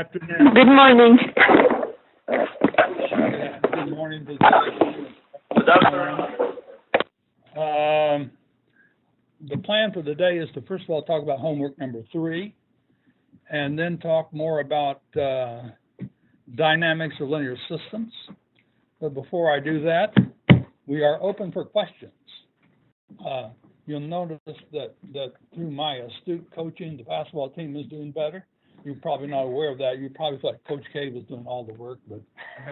Afternoon. Good morning. Good morning. Good afternoon. The plan for the day is to first of all talk about homework number 3, and then talk more about dynamics of linear systems. But before I do that, we are open for questions. You'll notice that through my astute coaching, the basketball team is doing better. You're probably not aware of that. You probably thought Coach K was doing all the work, but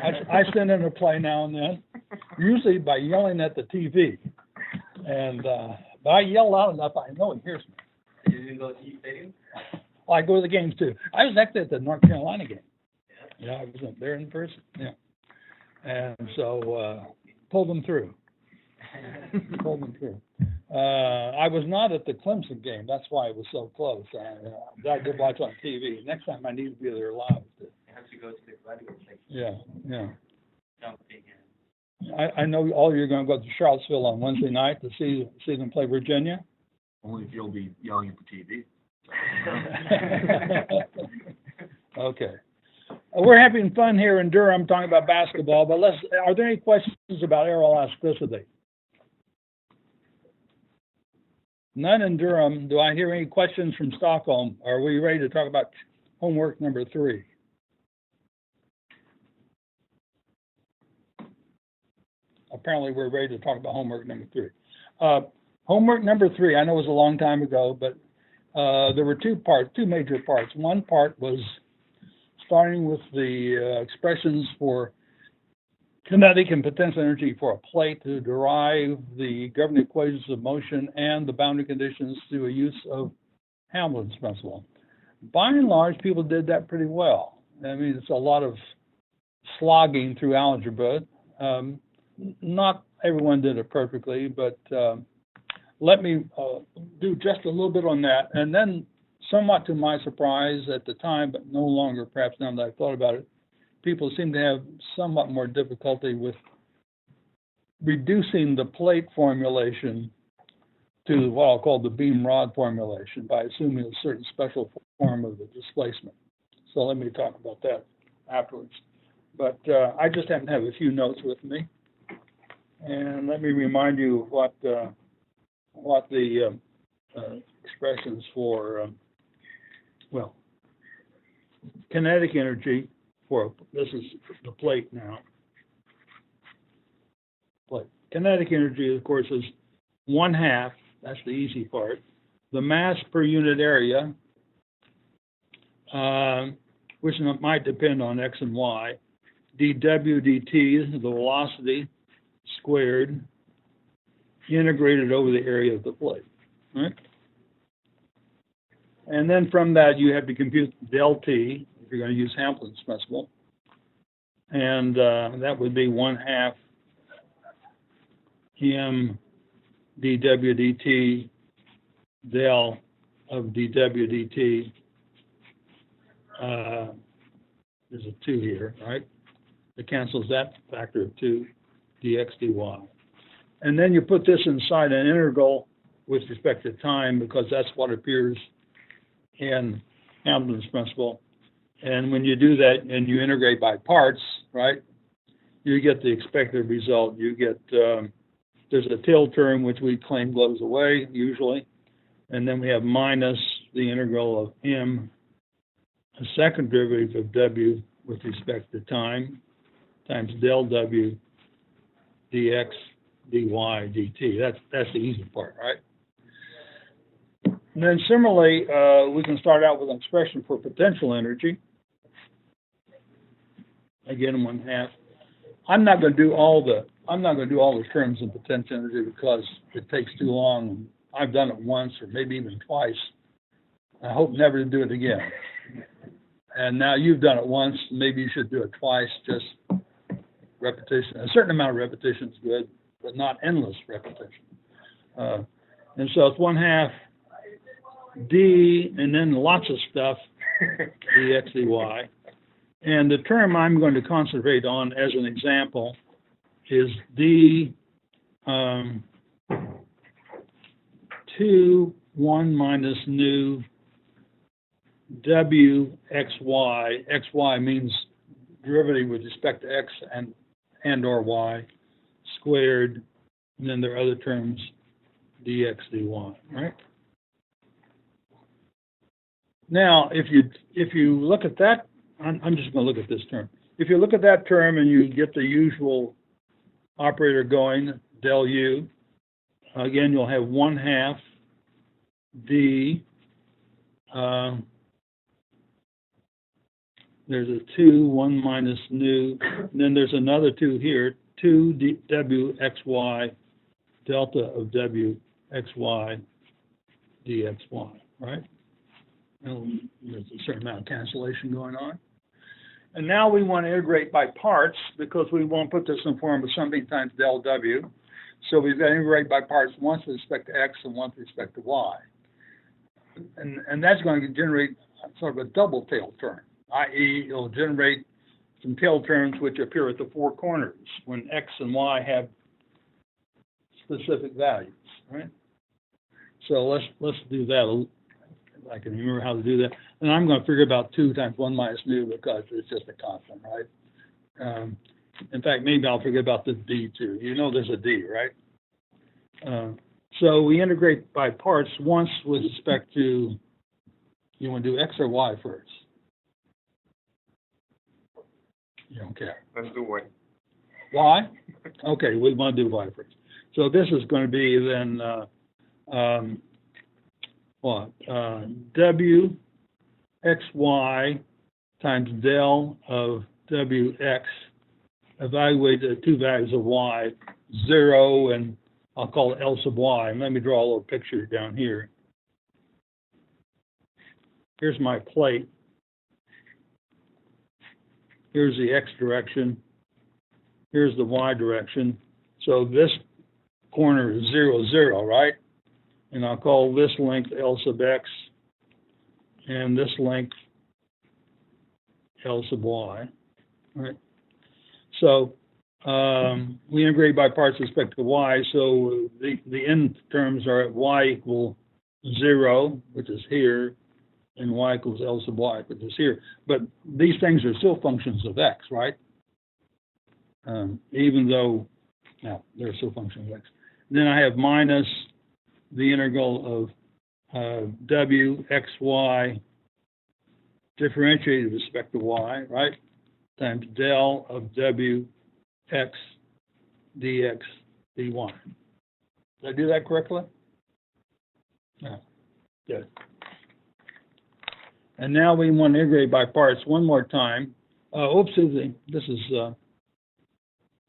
I send in a play now and then, usually by yelling at the TV. And but I yell loud enough, I know he hears me. You didn't go to East Stadium? Well, I go to the games too. I was actually at the North Carolina game. Yeah, I was there in person. Yeah, and so pulled them through. Pulled them through. I was not at the Clemson game. That's why it was so close. I did watch on TV. Next time I need to be there live. You have to go to the radio station. Yeah. Jumping in. I know all of you are going to go to Charlottesville on Wednesday night to see them play Virginia. Only if you'll be yelling at the TV. Okay. We're having fun here in Durham talking about basketball, but are there any questions about aeroelasticity? None in Durham. Do I hear any questions from Stockholm? Are we ready to talk about homework number 3? Apparently we're ready to talk about homework number 3. Homework number 3, I know it was a long time ago, but there were two major parts. One part was starting with the expressions for kinetic and potential energy for a plate to derive the governing equations of motion and the boundary conditions through a use of Hamilton's principle. By and large, people did that pretty well. I mean, it's a lot of slogging through algebra. Not everyone did it perfectly, but let me do just a little bit on that. And then, somewhat to my surprise at the time, but no longer perhaps now that I've thought about it, people seem to have somewhat more difficulty with reducing the plate formulation to what I'll call the beam rod formulation by assuming a certain special form of the displacement. So let me talk about that afterwards. But I just happen to have a few notes with me. And let me remind you what the expressions for, kinetic energy for, this is the plate now. Plate. Kinetic energy, of course, is 1/2, that's the easy part, the mass per unit area, which might depend on x and y, dw dt, the velocity, squared, integrated over the area of the plate, right? And then from that, you have to compute del T, if you're going to use Hamilton's principle. And that would be 1/2 m dw dt del of dw dt. There's a 2 here, right? It cancels that factor of 2, dx dy. And then you put this inside an integral with respect to time, because that's what appears in Hamilton's principle. And when you do that and you integrate by parts, right, you get the expected result. You get, there's a tail term which we claim goes away usually. And then we have minus the integral of m, a second derivative of w with respect to time, times del w dx dy dt. That's the easy part, right? And then similarly, we can start out with an expression for potential energy. Again, 1/2. I'm not going to do all the terms in potential energy because it takes too long. I've done it once or maybe even twice. I hope never to do it again. And now you've done it once. Maybe you should do it twice. Just repetition. A certain amount of repetition is good, but not endless repetition. And so it's 1/2 d, and then lots of stuff, dx dy. And the term I'm going to concentrate on as an example is d 2 1 minus nu W x y. X y means derivative with respect to x and or y squared, and then there are other terms, dx dy, right? Now, if you look at that, I'm just going to look at this term. If you look at that term and you get the usual operator going, del u, again, you'll have 1/2 d. There's a 2, 1 minus nu, and then there's another 2 here, 2 w xy, delta of w xy dxy, right? And there's a certain amount of cancellation going on. And now we want to integrate by parts because we want to put this in form of something times del w. So we've got to integrate by parts, one with respect to x and one with respect to y. And that's going to generate sort of a double tail term, i.e. it'll generate some tail terms which appear at the four corners when x and y have specific values, right? So let's do that. I can remember how to do that. And I'm going to figure about 2 times 1 minus nu because it's just a constant, right? In fact, maybe I'll forget about the d too. You know there's a d, right? So we integrate by parts once with respect to, you want to do x or y first? You don't care. Let's do Y. Y? Okay, we want to do y first. So this is going to be then, w xy times del of wx, evaluate the two values of y, 0 and I'll call it L sub y. And let me draw a little picture down here. Here's my plate. Here's the x direction. Here's the y direction. So this corner is 0, 0, right? And I'll call this length L sub x and this length L sub y, right? So we integrate by parts with respect to y, so the end terms are at y equal 0, which is here, and y equals L sub y, which is here. But these things are still functions of x, right? Even though, now, they're still functions of x. Then I have minus the integral of w xy differentiated with respect to y, right? Times del of w x dx dy. Did I do that correctly? No. Good. And now we want to integrate by parts one more time. Oops, this is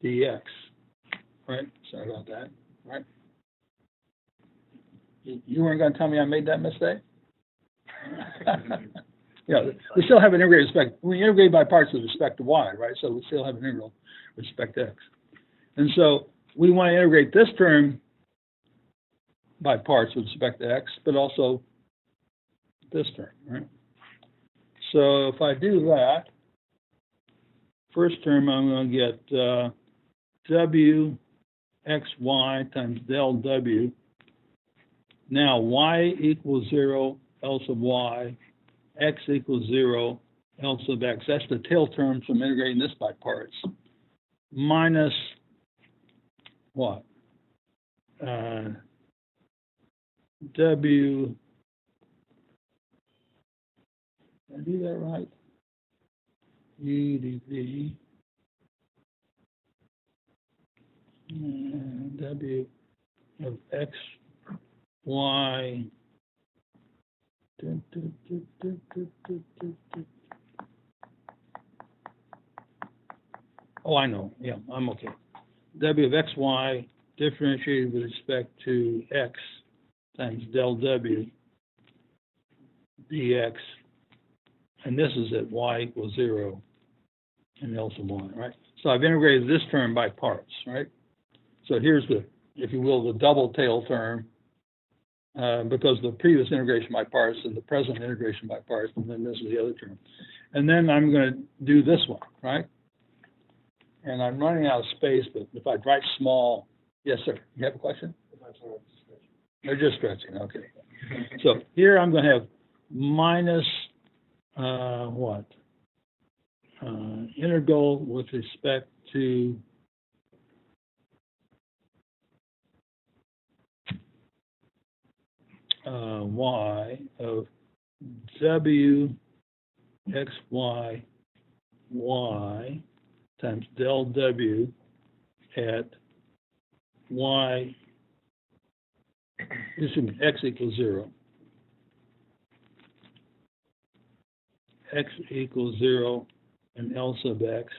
dx, right? Sorry about that, right? You weren't going to tell me I made that mistake? Yeah, we still have an integrated respect. We integrate by parts with respect to y, right? So we still have an integral with respect to x. And so we want to integrate this term by parts with respect to x, but also this term, right? So if I do that, first term I'm going to get w xy times del w. Now y equals 0, L sub y, x equals 0, L sub x. That's the tail terms from integrating this by parts. Minus what? W, did I do that right? U dv, w of x, y, oh, I know. Yeah, I'm okay. W of x, y differentiated with respect to x times del w dx. And this is at y equals 0 and L sub y, right? So I've integrated this term by parts, right? So here's the, if you will, the double tail term, because the previous integration by parts and the present integration by parts, and then this is the other term. And then I'm going to do this one, right? And I'm running out of space, but if I write small, yes, sir. You have a question? They're just stretching, okay. So here I'm going to have minus what? Integral with respect to y of w x y y times del w at y, assuming x equals 0. X equals 0 and L sub x.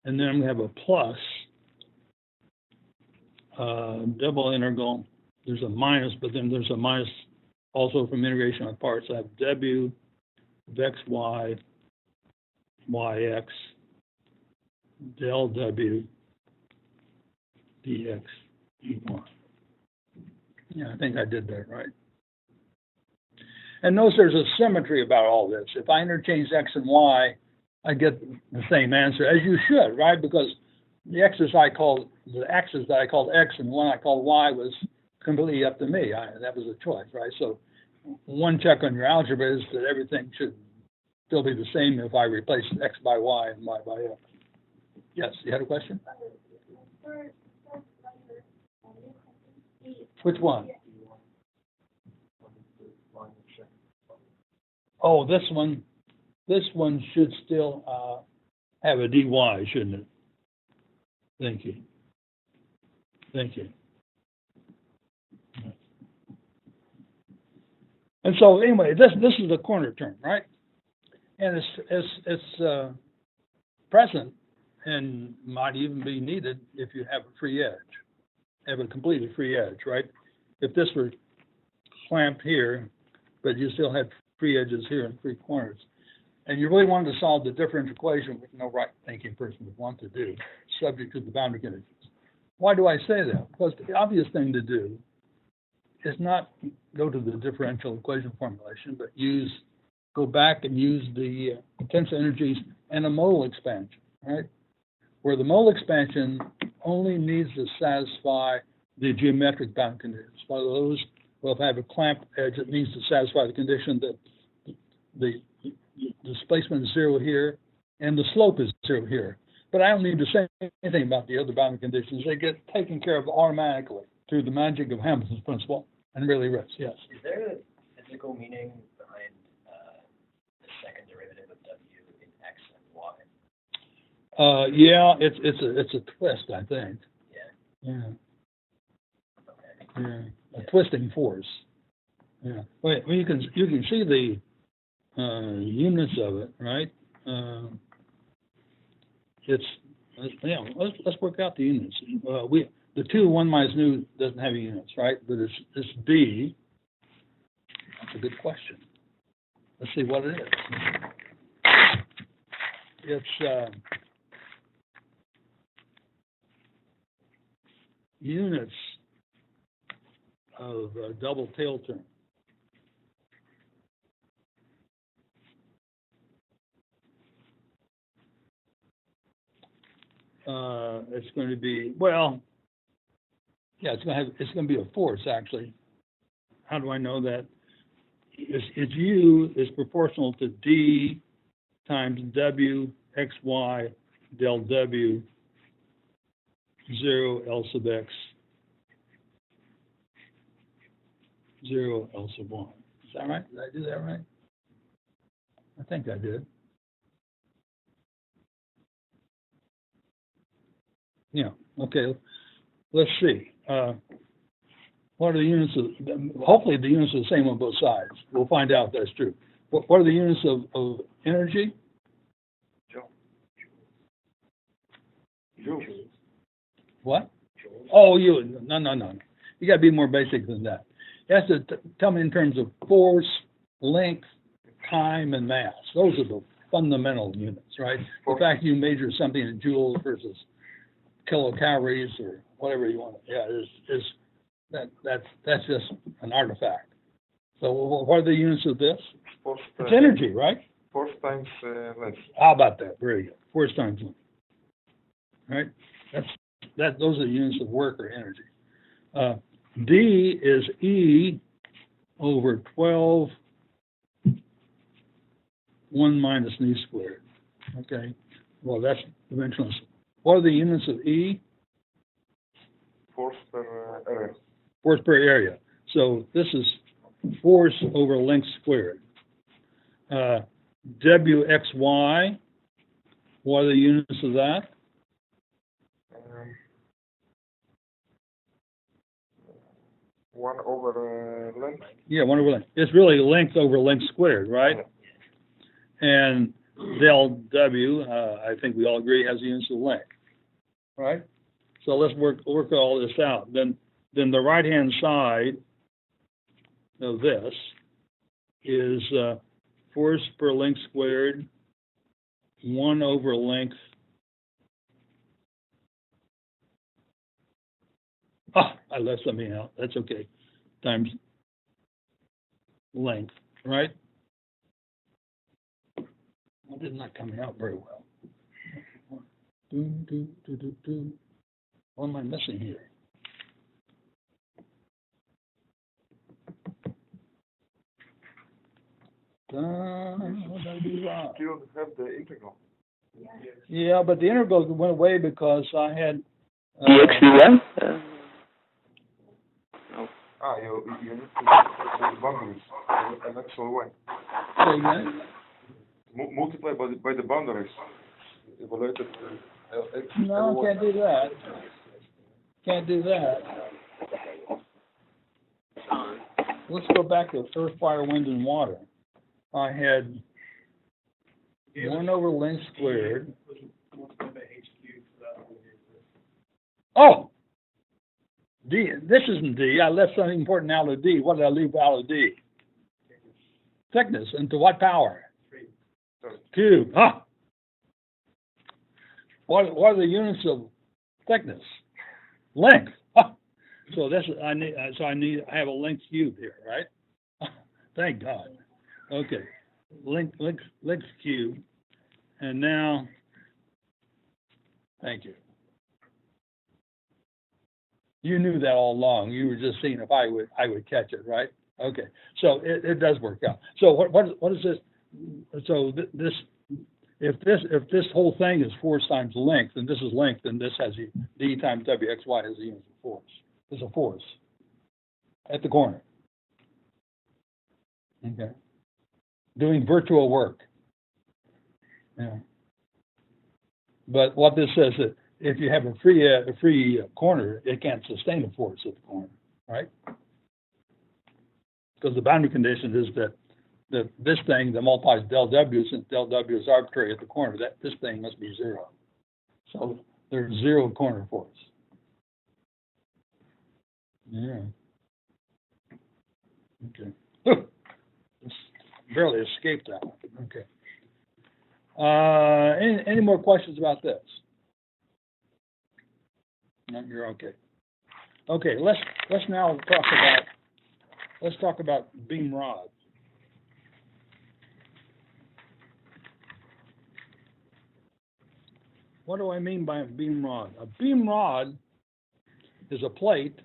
And then I'm going to have a plus double integral. There's a minus, but then there's a minus also from integration of parts. I have w of xy yx del w dx dy. Yeah, I think I did that right. And notice there's a symmetry about all this. If I interchange x and y, I get the same answer, as you should, right? Because the axis that I called x and one I called y was completely up to me. That was a choice, right? So one check on your algebra is that everything should still be the same if I replace x by y and y by x. Yes, you had a question? Which one? Oh, this one should still have a dy, shouldn't it? Thank you. Thank you. And so anyway, this is the corner term, right? And it's present and might even be needed if you have a free edge, have a completely free edge, right? If this were clamped here, but you still had free edges here and free corners, and you really wanted to solve the differential equation, which no right-thinking person would want to do, subject to the boundary conditions. Why do I say that? Because the obvious thing to do is not go to the differential equation formulation, but go back and use the potential energies and a modal expansion, right? Where the modal expansion only needs to satisfy the geometric bound conditions. One of those, well, if I have a clamped edge, it needs to satisfy the condition that the displacement is 0 here and the slope is 0 here. But I don't need to say anything about the other boundary conditions. They get taken care of automatically through the magic of Hamilton's principle and really rest, yes. Is there a physical meaning behind the second derivative of w in x and y? Yeah, it's a twist, I think. Yeah. Yeah. Yeah. A twisting force. Yeah. Well, you can see the units of it, right? Let's work out the units. The 2 1 minus nu doesn't have units, right? But it's b. That's a good question. Let's see what it is. It's units of a double tail term. It's going to be, well, yeah, it's going to be a force, actually. How do I know that? Its U is proportional to D times W xy del W 0 L sub x 0 L sub y. Is that right? Did I do that right? I think I did. Yeah, okay. Let's see. What are the units of, hopefully the units are the same on both sides. We'll find out if that's true. What are the units of energy? Joules. What? Oh, no. You got to be more basic than that. You have to tell me in terms of force, length, time, and mass. Those are the fundamental units, right? The fact you measure something in joules versus kilocalories or whatever you want. Yeah, that's just an artifact. So what are the units of this? It's energy, right? Force times length. How about that? Very good. Force times length. Right? Those are the units of work or energy. D is E over 12 1 minus E squared. Okay, well, that's dimensionless. What are the units of E? Force per area. Force per area. So this is force over length squared. WXY, what are the units of that? 1 over length. Yeah, 1 over length. It's really length over length squared, right? And del W, I think we all agree, has the units of length, right? So let's work all this out. Then the right-hand side of this is force per length squared, 1 over length. I left something out. That's okay. Times length, right? Well, this is not coming out very well. What am I missing here? What did I do wrong? Still have the integral. Yeah, but the integral went away because I had. DXY? You need to the boundaries an actual way. Say again? Multiply by the boundaries. Evaluated. No, can't do that. Can't do that. Let's go back to earth, fire, wind, and water. I had 1 over length squared. Oh! D. This isn't D. I left something important out of D. What did I leave out of D? Thickness. And to what power? Cube. Huh? What are the units of thickness? Length. Huh? So that's I have a length cube here, right? Thank God. Okay. Length cube. And now, thank you. You knew that all along. You were just seeing if I would catch it, right? Okay. So it does work out. So what is this? So this if this whole thing is force times length, and this is length, then this has D times WXY as the unit of force. There's a force at the corner. Okay. Doing virtual work. Yeah. But what this says that if you have a free corner, it can't sustain a force at the corner, right? Because the boundary condition is that this thing that multiplies del W, since del W is arbitrary at the corner, that this thing must be 0. So there's 0 corner force. Yeah. Okay. Just barely escaped that one. Okay. Any more questions about this? No, you're okay. Okay, let's now talk about beam rods. What do I mean by a beam rod? A beam rod is a plate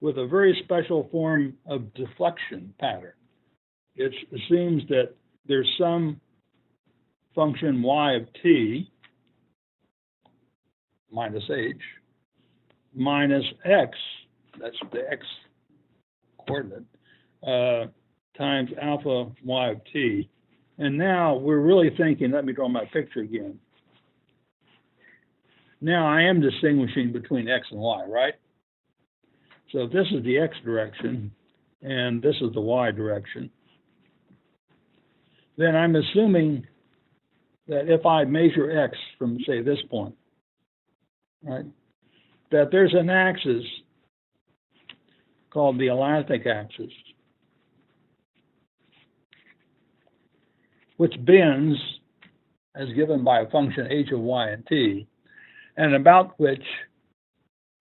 with a very special form of deflection pattern. It assumes that there's some function y of t minus h minus x, that's the x coordinate, times alpha y of t. And now we're really thinking, let me draw my picture again. Now I am distinguishing between x and y, right? So if this is the x direction and this is the y direction, then I'm assuming that if I measure x from, say, this point, right, that there's an axis called the elastic axis, which bends as given by a function h of y and t, and about which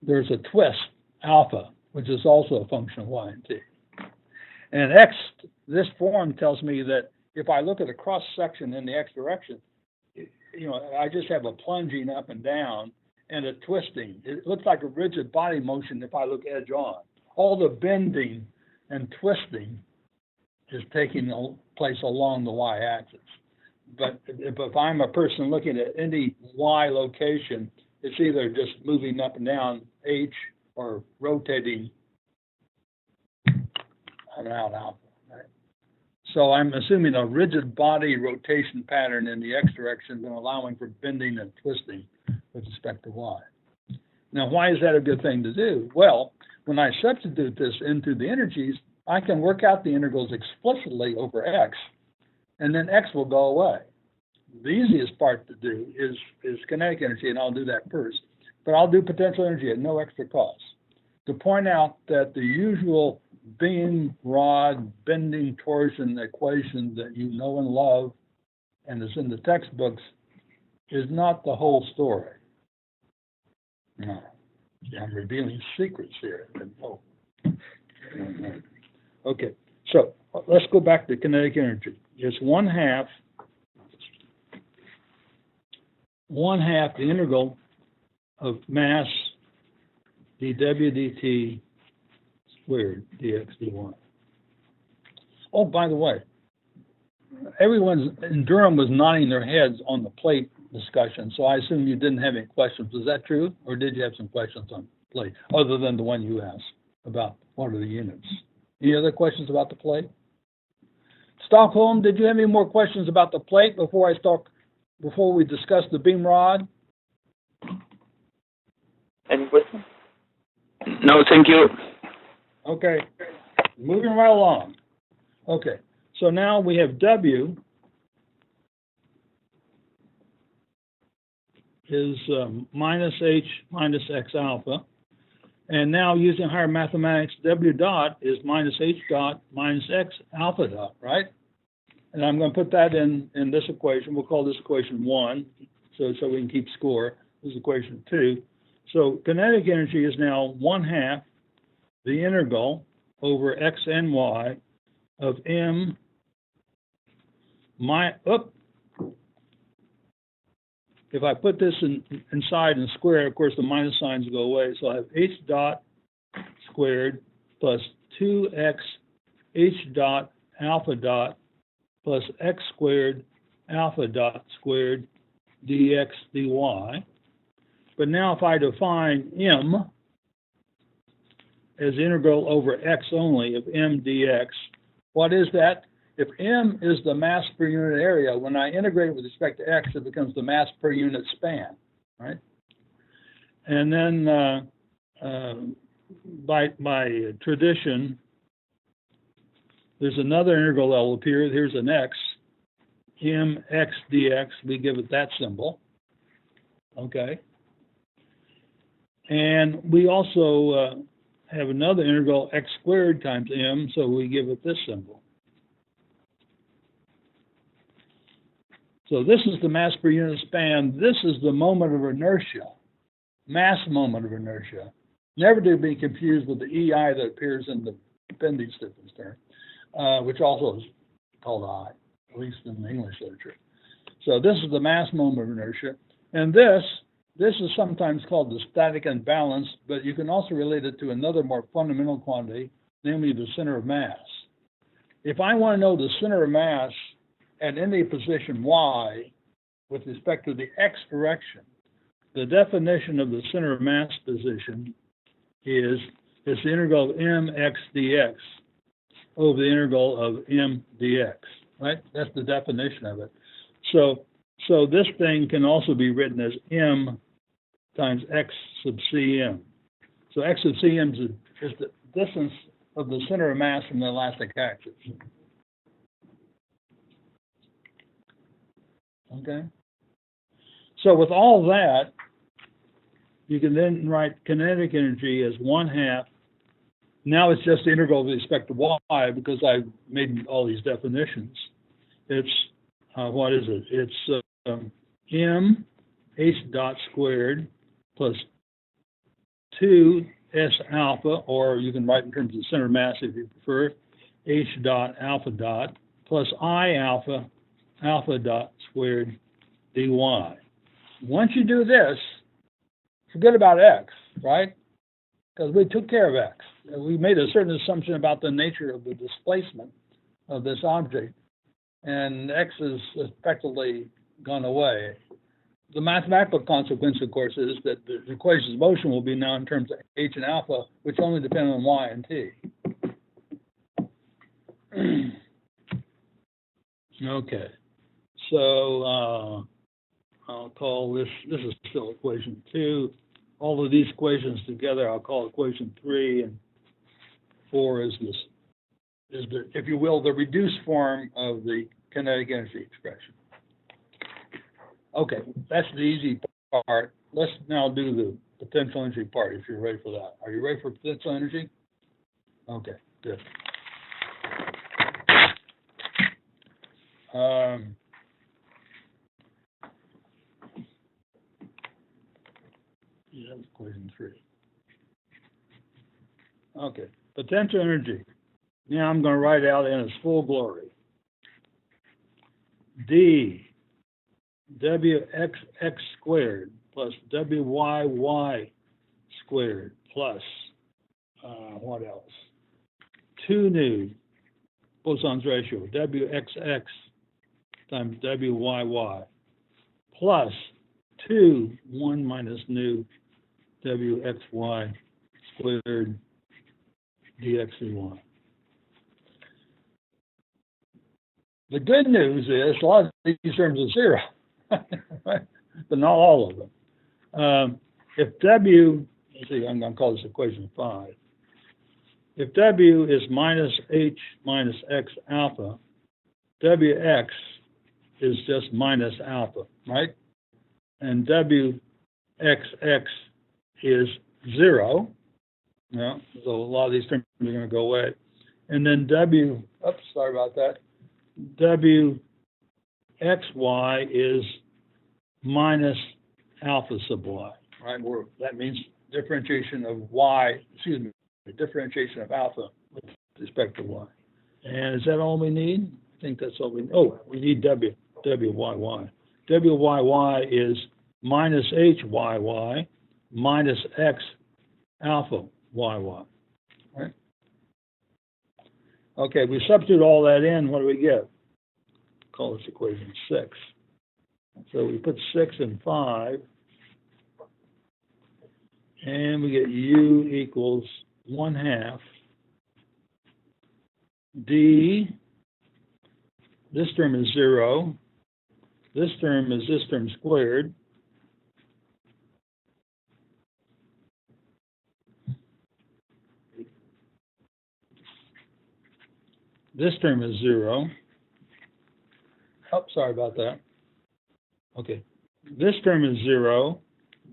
there's a twist, alpha, which is also a function of y and t. And x, this form tells me that if I look at a cross section in the x direction, I just have a plunging up and down and a twisting. It looks like a rigid body motion if I look edge on. All the bending and twisting is taking place along the y-axis. But if I'm a person looking at any y location, it's either just moving up and down h or rotating around alpha. Right? So I'm assuming a rigid body rotation pattern in the x direction and allowing for bending and twisting with respect to y. Now, why is that a good thing to do? Well, when I substitute this into the energies, I can work out the integrals explicitly over x, and then x will go away. The easiest part to do is kinetic energy, and I'll do that first. But I'll do potential energy at no extra cost. To point out that the usual beam rod bending torsion equation that you know and love and is in the textbooks is not the whole story. No. I'm revealing secrets here. Oh. Okay, so let's go back to kinetic energy. It's one half the integral of mass dw dt squared dx dy. Oh, by the way, everyone in Durham was nodding their heads on the plate discussion, so I assume you didn't have any questions. Is that true? Or did you have some questions on plate, other than the one you asked about what are the units? Any other questions about the plate? Stockholm, did you have any more questions about the plate before we discuss the beam rod? Any questions? No, thank you. Okay, moving right along. Okay, so now we have W is minus H minus X alpha. And now using higher mathematics, W dot is minus H dot minus X alpha dot, right? And I'm going to put that in this equation. We'll call this equation 1, so we can keep score. This is equation 2. So kinetic energy is now 1/2 the integral over X and Y of M if I put this inside and square, of course, the minus signs go away. So I have H dot squared plus 2X H dot alpha dot plus X squared alpha dot squared dx dy. But now if I define M as integral over X only of M dx, what is that? If M is the mass per unit area, when I integrate with respect to X, it becomes the mass per unit span, right? And then by tradition, there's another integral that will appear. Here's an X, mx dx. We give it that symbol, okay? And we also have another integral, x squared times m, so we give it this symbol. So this is the mass per unit span. This is the moment of inertia, mass moment of inertia. Never to be confused with the EI that appears in the bending stiffness term, which also is called I, at least in the English literature. So this is the mass moment of inertia. And this is sometimes called the static imbalance, but you can also relate it to another more fundamental quantity, namely the center of mass. If I want to know the center of mass at any position y with respect to the x direction, the definition of the center of mass position is the integral of mx dx over the integral of m dx, right? That's the definition of it. So this thing can also be written as m times x sub cm. So x sub cm is the distance of the center of mass from the elastic axis. Okay? So with all that, you can then write kinetic energy as 1/2. Now it's just the integral with respect to y because I've made all these definitions. It's, what is it? It's m h dot squared plus 2 s alpha, or you can write in terms of center of mass if you prefer, h dot alpha dot plus I alpha dot squared dy. Once you do this, forget about x, right? Because we took care of x. We made a certain assumption about the nature of the displacement of this object, and x is effectively gone away. The mathematical consequence, of course, is that the equations of motion will be now in terms of h and alpha, which only depend on y and t. Okay, so I'll call this is still equation 2. All of these equations together, I'll call equation 3, and 4 is this, if you will, the reduced form of the kinetic energy expression. Okay, that's the easy part. Let's now do the potential energy part, if you're ready for that. Are you ready for potential energy? Okay, good. Yeah, that's equation 3. Okay, potential energy. Now I'm going to write out in its full glory. D WXX squared plus WYY squared plus, what else? 2 nu boson's ratio, WXX times WYY plus 1 minus nu WXY squared dx/dy. The good news is a lot of these terms are 0, right? But not all of them. If W, let's see, I'm going to call this equation 5. If W is minus H minus X alpha, WX is just minus alpha, right? And WXX is 0. Yeah, so a lot of these terms are going to go away. And then sorry about that. WXY is minus alpha sub y, right? That means differentiation of differentiation of alpha with respect to y. And is that all we need? I think that's all we need. Oh, we need WYY. WYY is minus HYY minus X alpha YY, right? Okay, we substitute all that in, what do we get? Call this equation 6. So we put 6 and 5, and we get U equals 1/2 D. This term is 0. This term is this term squared. This term is 0. Oh, sorry about that. Okay. This term is 0.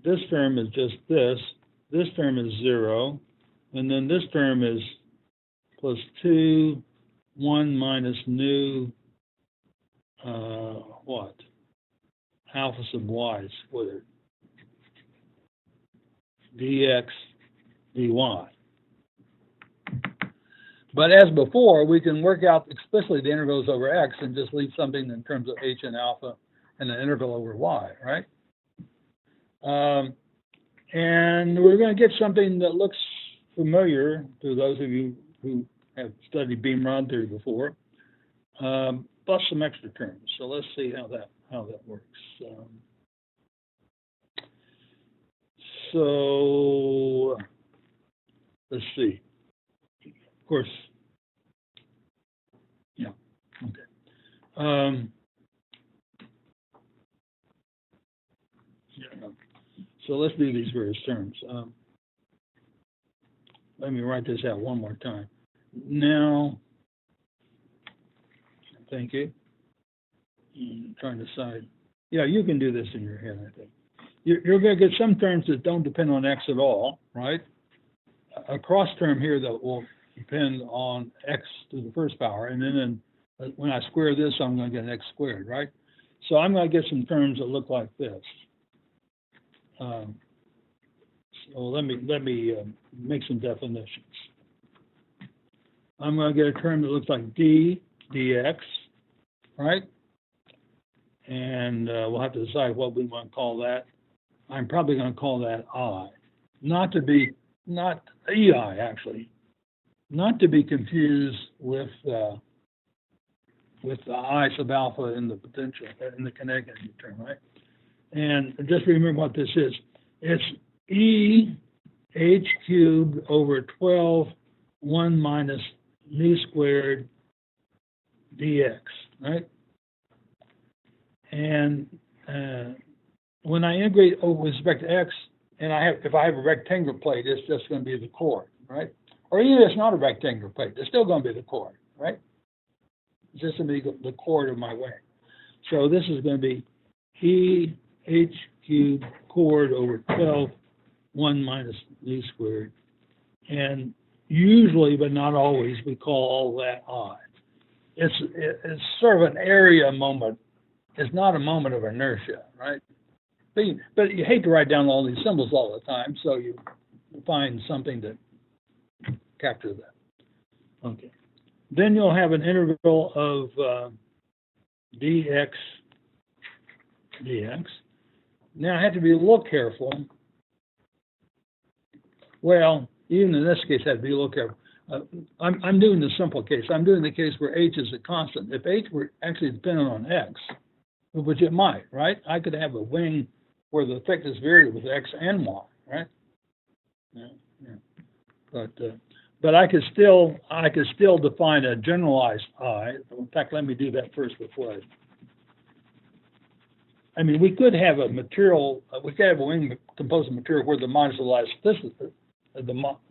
This term is just this. This term is 0. And then this term is plus 1 minus nu, alpha sub y squared. Dx dy. But as before, we can work out explicitly the integrals over x and just leave something in terms of h and alpha and the integral over y, right? And we're going to get something that looks familiar to those of you who have studied beam rod theory before, plus some extra terms. So let's see how that works. So let's see. Of course, yeah, okay. So let's do these various terms. Let me write this out one more time. Now, thank you. I'm trying to decide. Yeah, you can do this in your head, I think. You're going to get some terms that don't depend on x at all, right? A cross term here that will depend on x to the first power, and then when I square this, I'm going to get an x squared, right? So I'm going to get some terms that look like this. So let me make some definitions. I'm going to get a term that looks like d dx, right? And we'll have to decide what we want to call that. I'm probably going to call that I, not EI actually, not to be confused with with the I sub alpha in the potential, in the kinetic energy term, right? And just remember what this is. It's E h cubed over 12, 1 minus nu squared dx, right? And when I integrate over with respect to x, and if I have a rectangular plate, it's just going to be the chord, right? Or even if it's not a rectangular plate, it's still going to be the chord, right? It's just going to be the chord of my wing. So this is going to be E h cubed chord over 12, 1 minus nu squared. And usually, but not always, we call all that I. It's sort of an area moment. It's not a moment of inertia, right? But you hate to write down all these symbols all the time, so you find something to capture that. Okay. Then you'll have an integral of dx. Now I have to be a little careful. Well, even in this case, I have to be a little careful. I'm doing the simple case. I'm doing the case where h is a constant. If h were actually dependent on x, which it might, right? I could have a wing where the thickness varied with x and y, right? Yeah. But I could still define a generalized I. In fact, let me do that first before I mean, we could have a material. We could have a wing composed of material where the modulus of elasticity, the modulus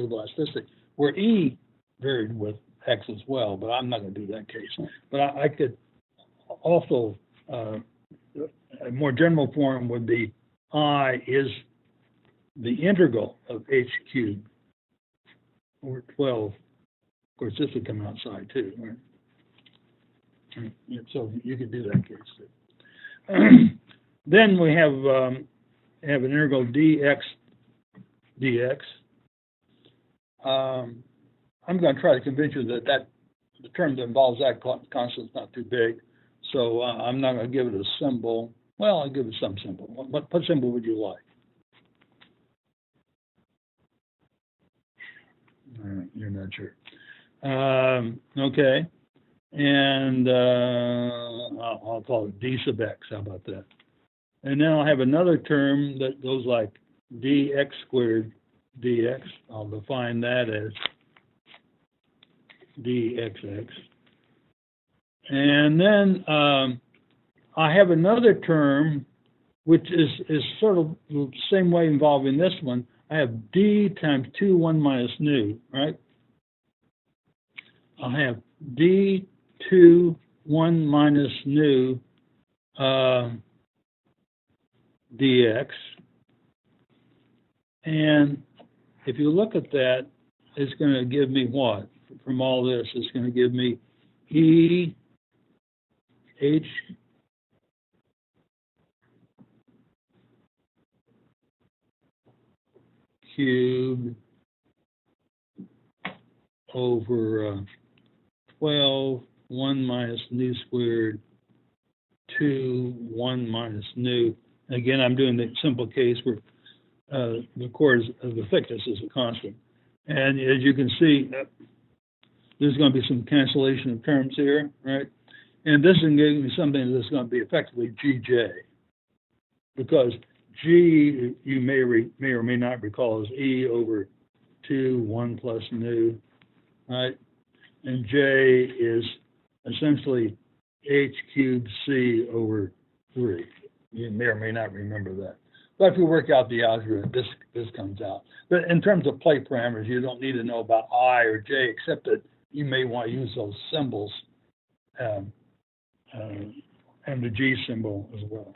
of elasticity, where E varied with x as well. But I'm not going to do that case. But I could also, a more general form would be I is the integral of h cubed over 12. Of course, this would come outside too, right? So you could do that case too. Then we have an integral dx. I'm going to try to convince you that the term that involves that constant is not too big, so I'm not going to give it a symbol. Well, I'll give it some symbol. What symbol would you like? You're not sure. Okay. And I'll call it d sub x. How about that? And then I'll have another term that goes like dx squared dx. I'll define that as dxx. And then I have another term which is sort of the same way involving this one. I have d times 2 1 minus nu, right? I'll have d2 1 minus nu dx. And if you look at that, it's going to give me what? From all this, it's going to give me E h cubed over 12, 1 minus nu squared, 2, 1 minus nu. Again, I'm doing the simple case where the chord of the thickness is a constant. And as you can see, there's going to be some cancellation of terms here, right? And this is going to give me something that's going to be effectively Gj. Because G, you may or may not recall, is E over 2, 1 plus nu, right? And J is essentially H cubed C over 3. You may or may not remember that. But if you work out the algebra, this comes out. But in terms of plate parameters, you don't need to know about I or J, except that you may want to use those symbols and the G symbol as well.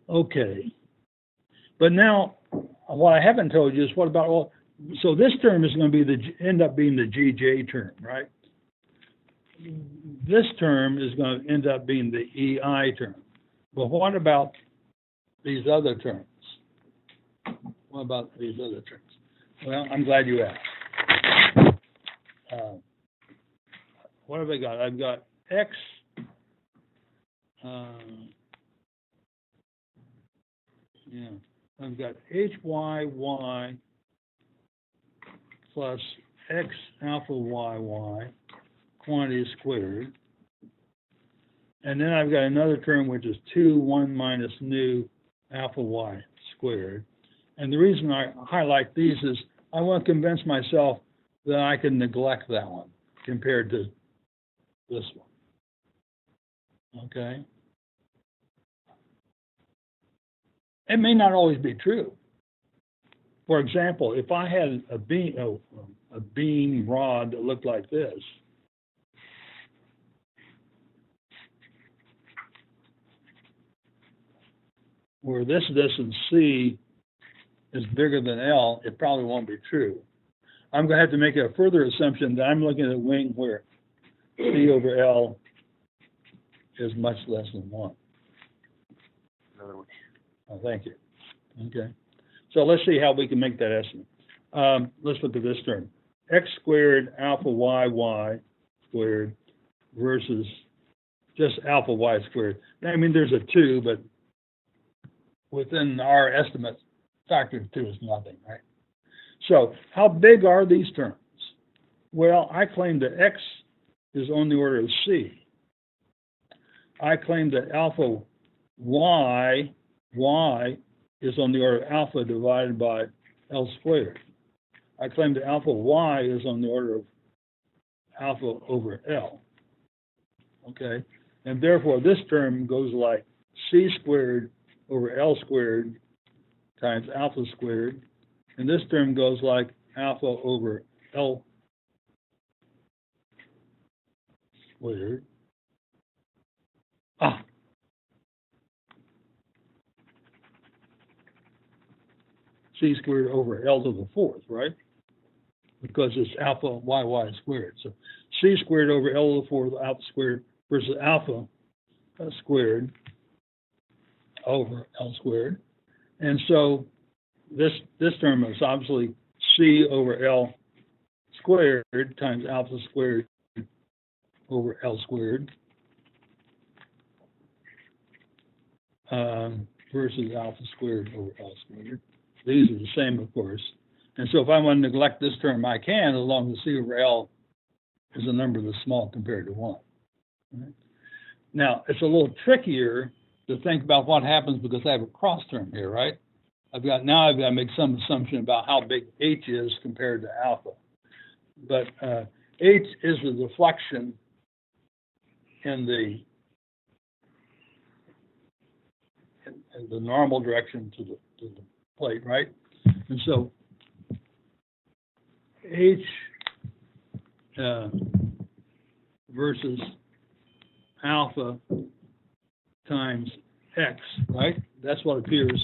Okay. But now, what I haven't told you is what about, well, so this term is going to be end up being the GJ term, right? This term is going to end up being the EI term. But what about these other terms? What about these other terms? Well, I'm glad you asked. What have I got? I've got X. I've got HYY plus x alpha y quantity squared. And then I've got another term which is 2, 1 minus nu alpha y squared. And the reason I highlight these is I want to convince myself that I can neglect that one compared to this one. Okay? It may not always be true. For example, if I had a beam rod that looked like this, where this distance C is bigger than L, it probably won't be true. I'm going to have to make a further assumption that I'm looking at a wing where C over L is much less than 1. In other words, Oh, thank you. Okay. So let's see how we can make that estimate. Let's look at this term. X squared alpha y squared versus just alpha y squared. I mean, there's a 2, but within our estimate, factor of 2 is nothing, right? So how big are these terms? Well, I claim that X is on the order of C. I claim that alpha y is on the order of alpha divided by L squared. I claim that alpha y is on the order of alpha over L. Okay? And therefore, this term goes like C squared over L squared times alpha squared. And this term goes like alpha over L squared. C squared over L to the 4th, right? Because it's alpha y squared. So C squared over L to the 4th, alpha squared, versus alpha squared over L squared. And so this term is obviously C over L squared times alpha squared over L squared versus alpha squared over L squared. These are the same, of course. And so if I want to neglect this term, I can, as long as C over L is a number that's small compared to 1. Right? Now, it's a little trickier to think about what happens because I have a cross term here, right? I've got to make some assumption about how big H is compared to alpha. But H is the deflection in the normal direction to the plate, right? And so H versus alpha times X, right? That's what appears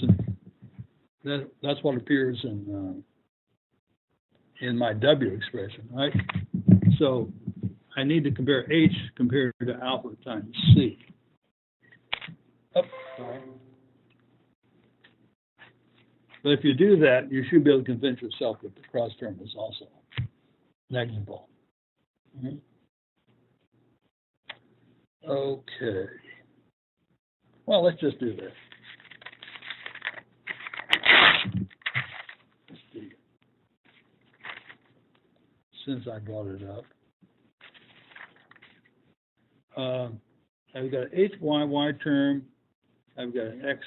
in my W expression, right? So I need to compare H compared to alpha times C. Sorry. But if you do that, you should be able to convince yourself that the cross term is also negligible. Mm-hmm. Okay. Well, let's just do this. Let's see. Since I brought it up. I've got an HYY term. I've got an X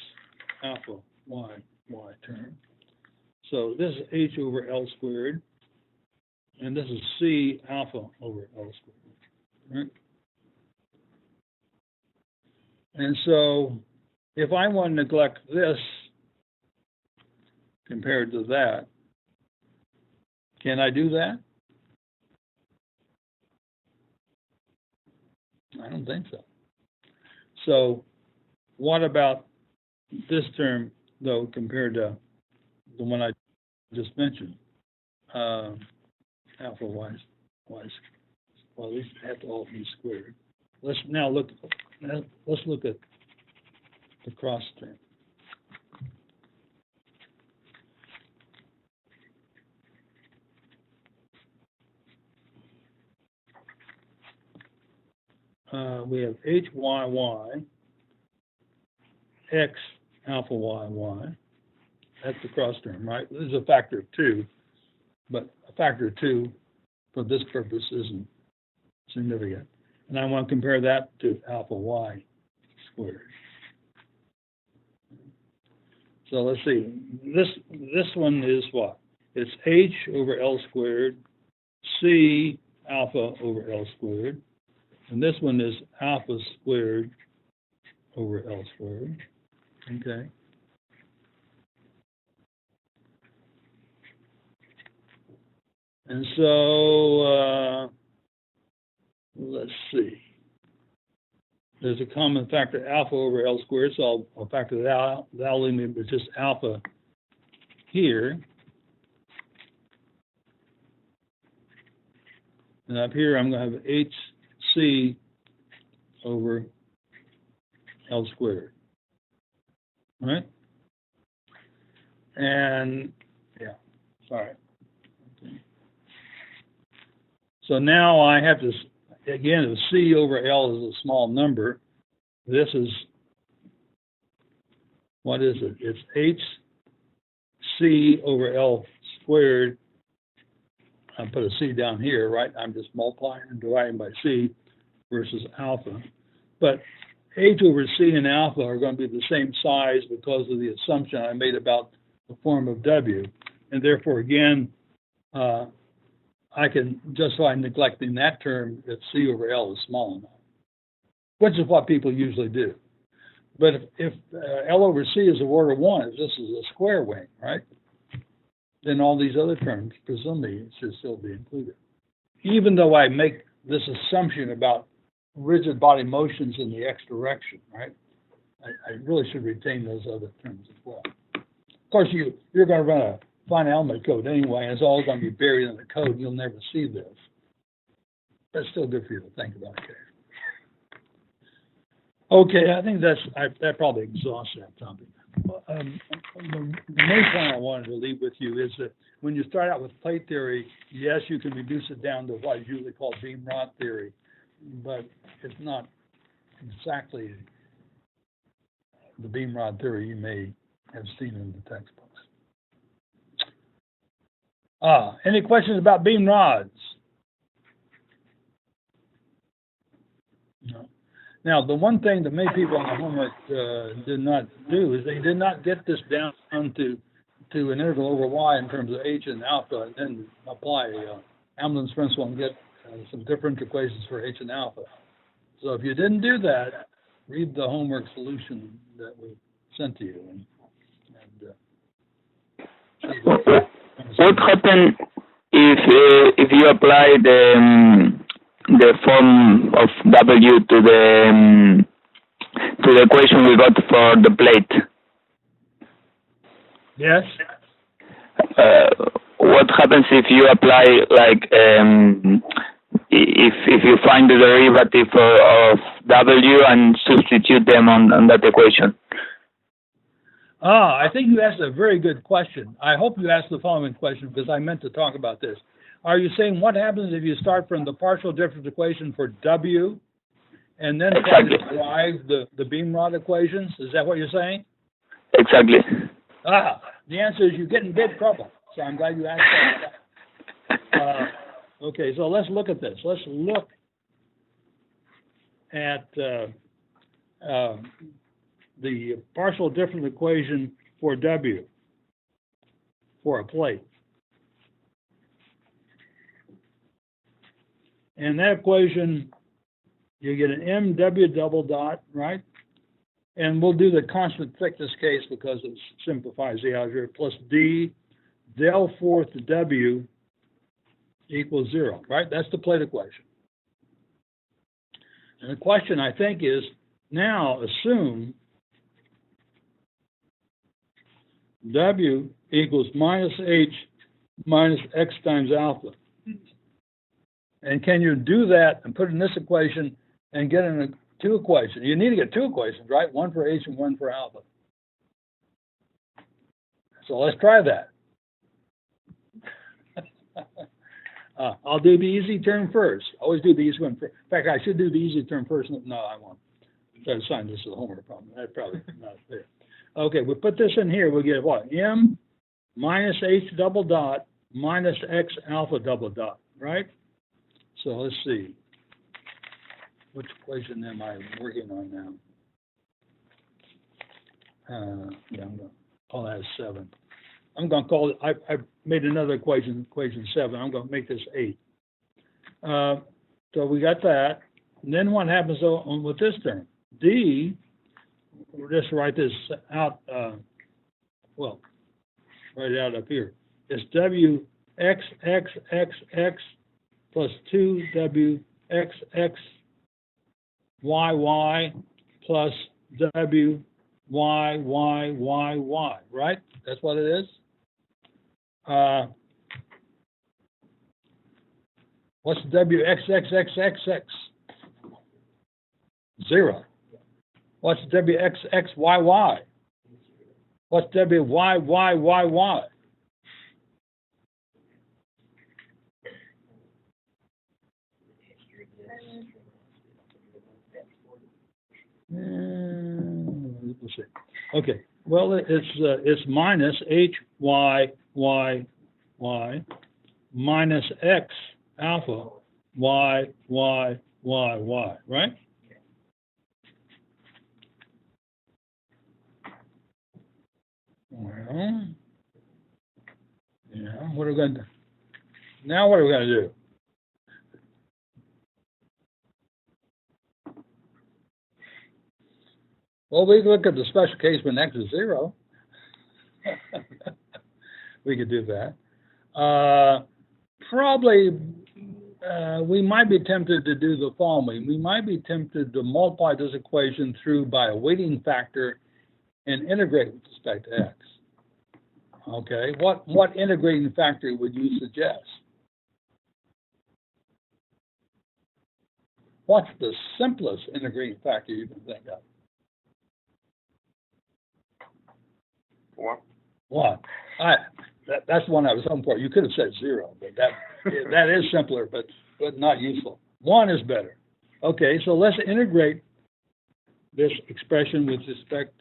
alpha Y term. So this is H over L squared. And this is C alpha over L squared. Right? And so if I want to neglect this compared to that, can I do that? I don't think so. So what about this term, though, compared to the one I just mentioned? Alpha y, well, these have to all be squared. Let's look at the cross term. We have HYY, X alpha YY. That's the cross term, right? This is a factor of 2, but a factor of 2 for this purpose isn't significant. And I want to compare that to alpha y squared. So let's see, this one is what? It's h over L squared, c alpha over L squared, and this one is alpha squared over L squared, okay? And so, let's see. There's a common factor alpha over L squared, so I'll factor that out. That'll leave me with just alpha here. And up here, I'm going to have HC over L squared. All right? And, yeah, sorry. Okay. So now I have to, again, if C over L is a small number, this is, what is it? It's HC over L squared. I put a C down here, right? I'm just multiplying and dividing by C versus alpha. But H over C and alpha are going to be the same size because of the assumption I made about the form of W. And therefore, again, I can justify neglecting that term if C over L is small enough, which is what people usually do. But if L over C is of order 1, if this is a square wing, right, then all these other terms, presumably, should still be included. Even though I make this assumption about rigid body motions in the x direction, right, I really should retain those other terms as well. Of course, you're going to run a finite element code anyway, and it's all going to be buried in the code, and you'll never see this. That's still good for you to think about, okay? Okay, I think that probably exhausts that topic. The main point I wanted to leave with you is that when you start out with plate theory, yes, you can reduce it down to what is usually called beam rod theory, but it's not exactly the beam rod theory you may have seen in the textbooks. Any questions about beam rods? No. Now, the one thing that many people on the homework did not do is they did not get this down to an integral over y in terms of h and alpha, and then apply Hamilton's principle and get some different equations for h and alpha. So if you didn't do that, read the homework solution that we sent to you. What happens if you apply the form of W to the equation we got for the plate? Yes. What happens if you apply, like, if you find the derivative of W and substitute them on that equation? I think you asked a very good question. I hope you asked the following question because I meant to talk about this. Are you saying what happens if you start from the partial difference equation for W and then try to derive the beam rod equations? Is that what you're saying? Exactly. The answer is you get in big trouble. So I'm glad you asked that. Okay, so let's look at this. Let's look at the partial difference equation for W for a plate. And that equation, you get an MW double dot, right? And we'll do the constant thickness case because it simplifies the algebra, plus D del fourth W equals 0, right? That's the plate equation. And the question, I think, is now assume W equals minus H minus X times alpha. And can you do that and put in this equation and get in two equations? You need to get two equations, right? One for H and one for alpha. So let's try that. I'll do the easy term first. Always do the easy one first. In fact, I should do the easy term first. No, I won't. Try to assign this as a homework problem. That's probably not fair. Okay, we put this in here. We'll get what? M minus H double dot minus X alpha double dot, right? So let's see. Which equation am I working on now? Yeah, I'm going to call that 7. I'm going to call it, I made another equation 7. I'm going to make this 8. So we got that. And then what happens with this term? D, we'll just write this out, well, write it out up here. It's W x x x x plus 2W x x y y plus W y y y y, right? That's what it is. What's W x x x x x? 0. What's W x x y y? What's W y y y y? Let's see. Okay. Well, it's minus h y y y minus x alpha y y y y, right? Well, yeah. What are we going to do? Now, what are we going to do? Well, we look at the special case when x is 0. We could do that. Probably, we might be tempted to do the following. We might be tempted to multiply this equation through by a weighting factor and integrate with respect to x. Okay, what integrating factor would you suggest? What's the simplest integrating factor you can think of? 1. That's the one I was hoping for. You could have said 0, but that is simpler, but not useful. 1 is better. Okay, so let's integrate this expression with respect.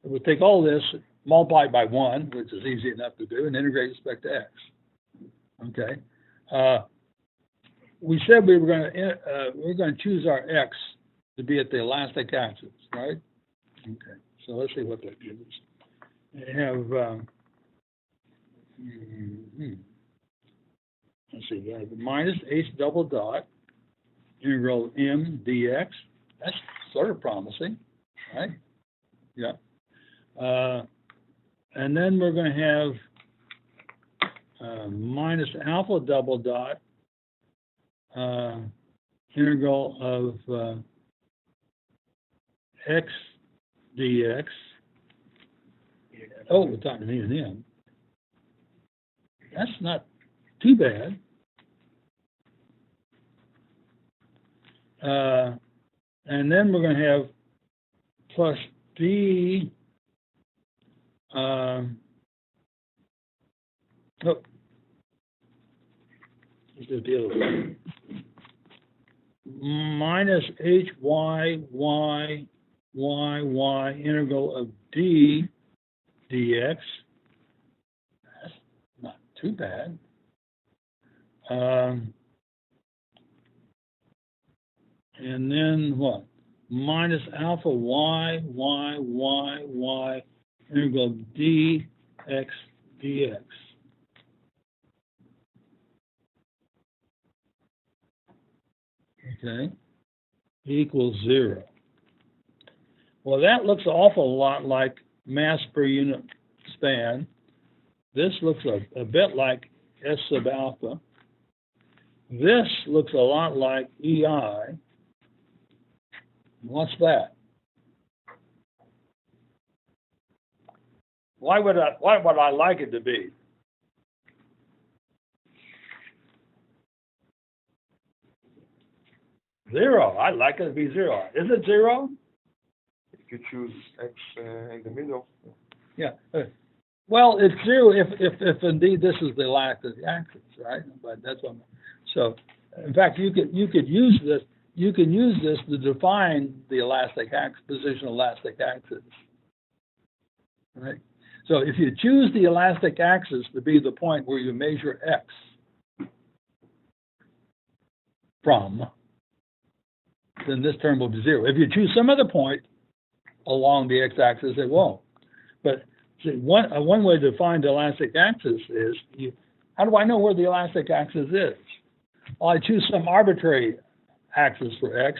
We'll take all this, multiply it by 1, which is easy enough to do, and integrate with respect to x. Okay. We said we were going to choose our x to be at the elastic axis, right? Okay. So let's see what that gives us. We have let's see, we have minus h double dot integral m dx. That's sort of promising, right? Yeah. And then we're going to have minus alpha double dot integral of x dx. Oh, we're talking e and m. That's not too bad. And then we're going to have plus b. Let's do the other way. Minus h y y y y integral of d dx. That's not too bad. And then what? Minus alpha y y y y integral dx dx. Okay, equals 0. Well, that looks an awful lot like mass per unit span. This looks a bit like S sub alpha. This looks a lot like EI. What's that? Why would I like it to be? Zero. I'd like it to be 0. Is it 0? If you choose x in the middle. Yeah. Well, it's 0 if indeed this is the elastic axis, right? But that's what. So, in fact, you could use this. You can use this to define the elastic axis, position elastic axis, right? So, if you choose the elastic axis to be the point where you measure x, from, then this term will be 0. If you choose some other point along the x-axis, it won't. But see, one way to find the elastic axis is, how do I know where the elastic axis is? Well, I choose some arbitrary axis for x,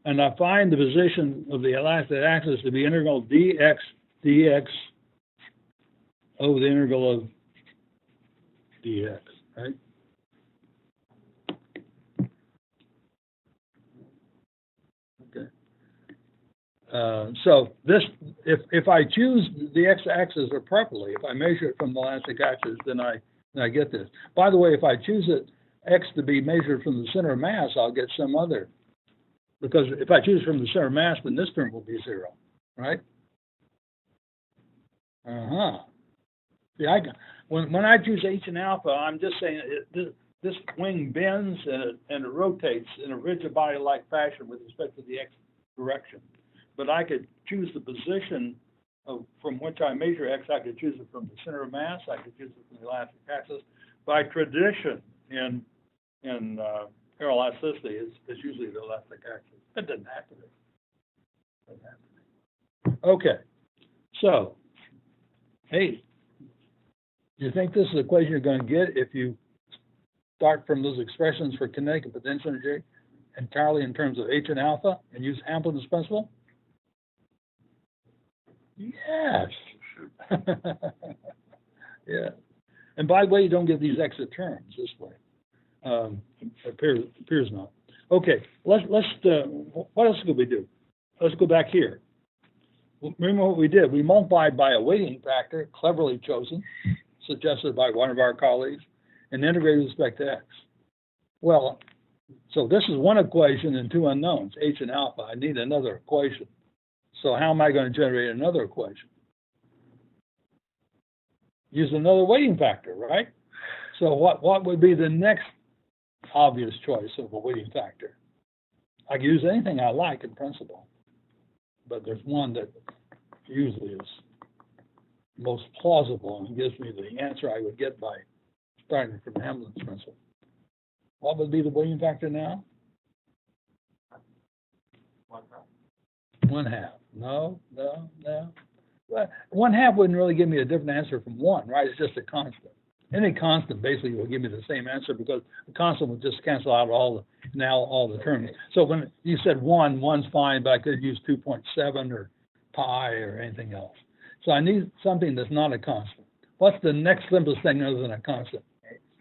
and I find the position of the elastic axis to be integral dx over the integral of dx, right? Okay. So this, if I choose the x-axis appropriately, if I measure it from the elastic axis, then I get this. By the way, if I choose it x to be measured from the center of mass, I'll get some other. Because if I choose from the center of mass, then this term will be 0, right? See, when I choose h and alpha, I'm just saying this wing bends and it rotates in a rigid body-like fashion with respect to the x direction. But I could choose the position from which I measure x. I could choose it from the center of mass. I could choose it from the elastic axis. By tradition, in aeroelasticity, is usually the elastic axis. It doesn't have to be. Okay, so, hey, you think this is the equation you're going to get if you start from those expressions for kinetic and potential energy entirely in terms of h and alpha and use Hamilton's principle? Yes. Yeah. And by the way, you don't get these extra terms this way. Appears not. Okay. What else could we do? Let's go back here. Remember what we did? We multiplied by a weighting factor, cleverly chosen, suggested by one of our colleagues, and integrated with respect to x. Well, so this is one equation and two unknowns, h and alpha. I need another equation. So how am I going to generate another equation? Use another weighting factor, right? So what would be the next obvious choice of a weighting factor? I can use anything I like in principle, but there's one that usually is most plausible and gives me the answer I would get by starting from Hamilton's principle. What would be the weighting factor now? 1/2. No. Well, 1/2 wouldn't really give me a different answer from 1, right? It's just a constant. Any constant basically will give me the same answer because the constant will just cancel out all the terms. So when you said 1, 1's fine, but I could use 2.7 or pi or anything else. So I need something that's not a constant. What's the next simplest thing other than a constant?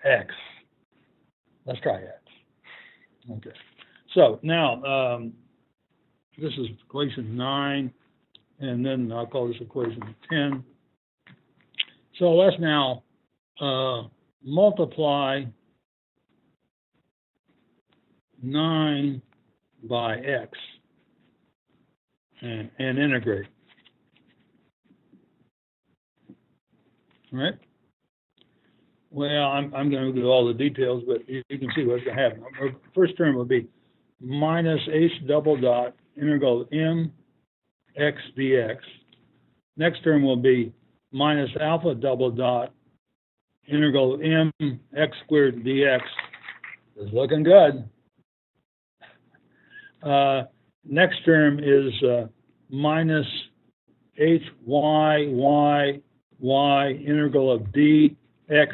X. Let's try X. Okay. So now, this is equation 9, and then I'll call this equation 10. So let's now multiply 9 by x and integrate. All right? Well, I'm going to do all the details, but you can see what's going to happen. Our first term will be minus h double dot integral m x dx. Next term will be minus alpha double dot integral m x squared dx. It's looking good. Next term is minus h y integral of dx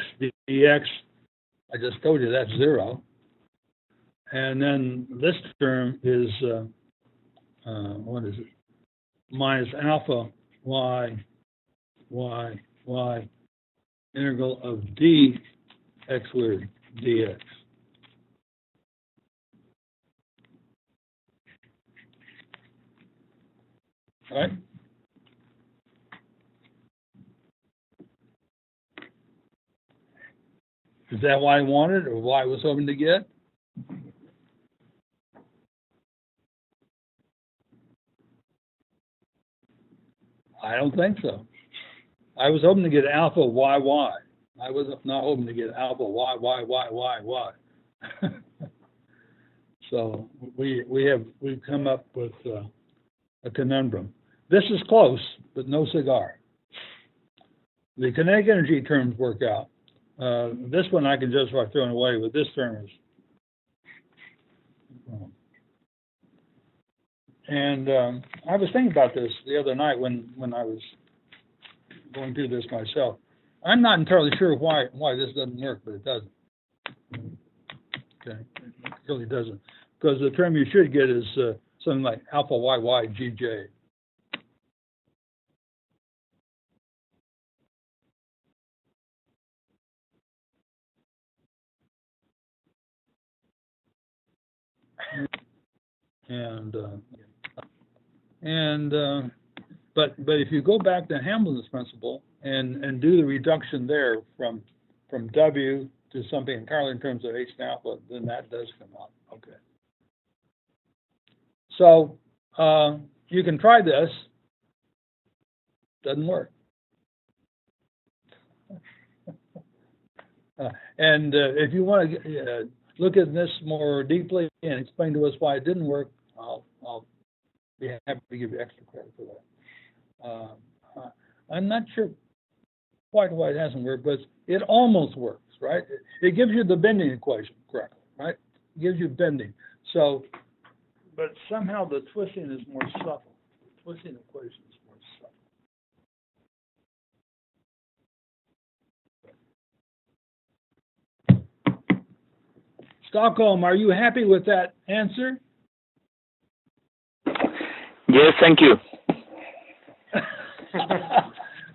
dx. I just told you that's 0. And then this term is, what is it? Minus alpha y integral of d x squared dx. All right? Is that what I wanted or what I was hoping to get? I don't think so. I was hoping to get alpha y. I was not hoping to get alpha y. So we've come up with a conundrum. This is close, but no cigar. The kinetic energy terms work out. This one I can justify throwing away, but this term is And I was thinking about this the other night when I was going through this myself. I'm not entirely sure why this doesn't work, but it doesn't. Okay, it really doesn't. Because the term you should get is something like alpha YYGJ. But if you go back to Hamilton's principle and do the reduction there from W to something entirely in terms of H and alpha, then that does come out. Okay. So you can try this. Doesn't work. And if you want to look at this more deeply and explain to us why it didn't work, I'll be happy to give you extra credit for that. I'm not sure quite why it hasn't worked, but it almost works, right? It gives you the bending equation correctly, right? It gives you bending. So, but somehow the twisting is more subtle. The twisting equation is more subtle. Stockholm, are you happy with that answer? Yes, thank you.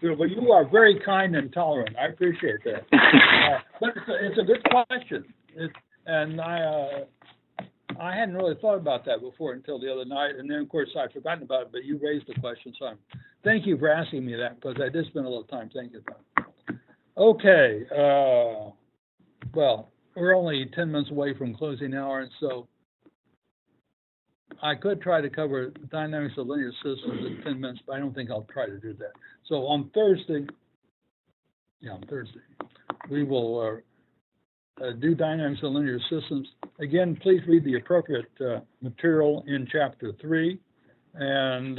Well, you are very kind and tolerant. I appreciate that. But it's a good question. And I hadn't really thought about that before until the other night. And then, of course, I'd forgotten about it, but you raised the question. So thank you for asking me that, because I did spend a little time thinking about it. Okay. Well, we're only 10 minutes away from closing hour, and so I could try to cover dynamics of linear systems in 10 minutes, but I don't think I'll try to do that. So on Thursday, we will do dynamics of linear systems. Again, please read the appropriate material in Chapter 3. And,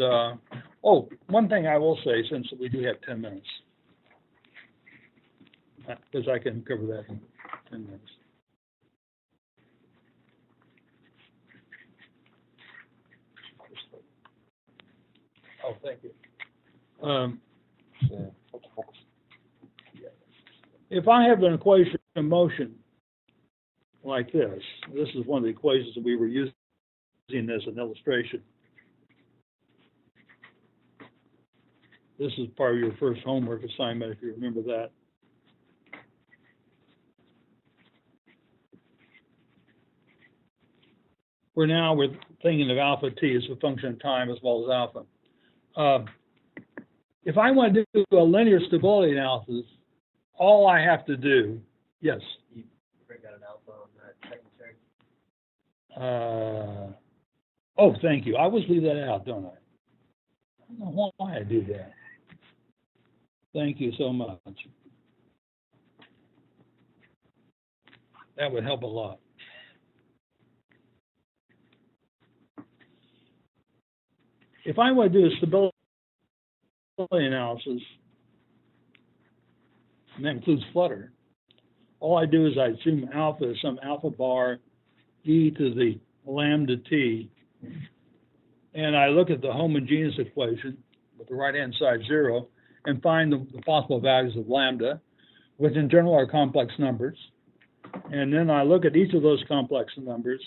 one thing I will say, since we do have 10 minutes, because I can cover that in 10 minutes. Oh, thank you. If I have an equation of motion like this is one of the equations that we were using as an illustration. This is part of your first homework assignment, if you remember that. We're thinking of alpha t as a function of time as well as alpha. If I want to do a linear stability analysis, all I have to do, yes? You bring out an alpha on that second term. Oh, thank you. I always leave that out, don't I? I don't know why I do that. Thank you so much. That would help a lot. If I want to do a stability analysis, and that includes flutter, all I do is I assume alpha is some alpha bar e to the lambda t, and I look at the homogeneous equation with the right-hand side 0 and find the possible values of lambda, which in general are complex numbers. And then I look at each of those complex numbers,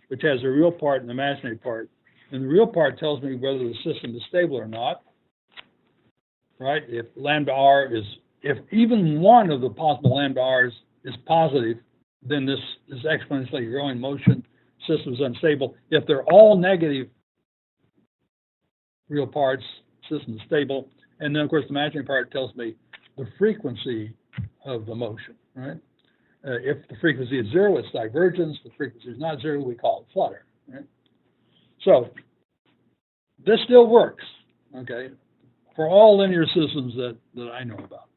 which has a real part and an imaginary part. And the real part tells me whether the system is stable or not, right? If lambda r if even one of the possible lambda r's is positive, then this is exponentially growing motion, system is unstable. If they're all negative real parts, system is stable. And then, of course, the imaginary part tells me the frequency of the motion, right? If the frequency is 0, it's divergence. If the frequency is not 0, we call it flutter, right? So this still works, okay, for all linear systems that I know about.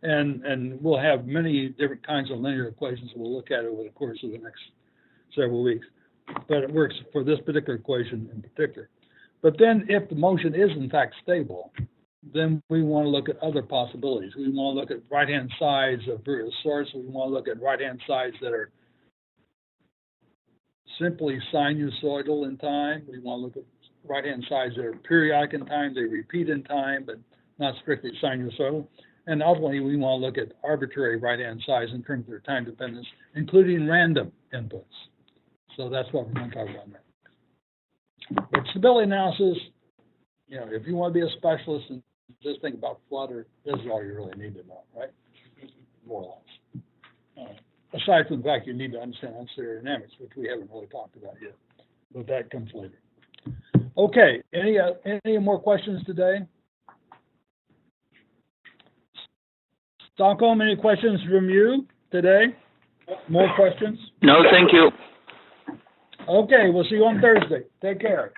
And we'll have many different kinds of linear equations we'll look at over the course of the next several weeks. But it works for this particular equation in particular. But then if the motion is in fact stable, then we want to look at other possibilities. We want to look at right-hand sides of various sorts. We want to look at right-hand sides that are simply sinusoidal in time. We want to look at right-hand sides that are periodic in time, they repeat in time, but not strictly sinusoidal. And ultimately, we want to look at arbitrary right-hand sides in terms of their time dependence, including random inputs. So that's what we're going to talk about now. But stability analysis, you know, if you want to be a specialist and just think about flutter, this is all you really need to know, right? More or less. Aside from the fact you need to understand ancillary dynamics, which we haven't really talked about yet, but that comes later. Okay, any more questions today? Stockholm, any questions from you today? More questions? No, thank you. Okay, we'll see you on Thursday. Take care.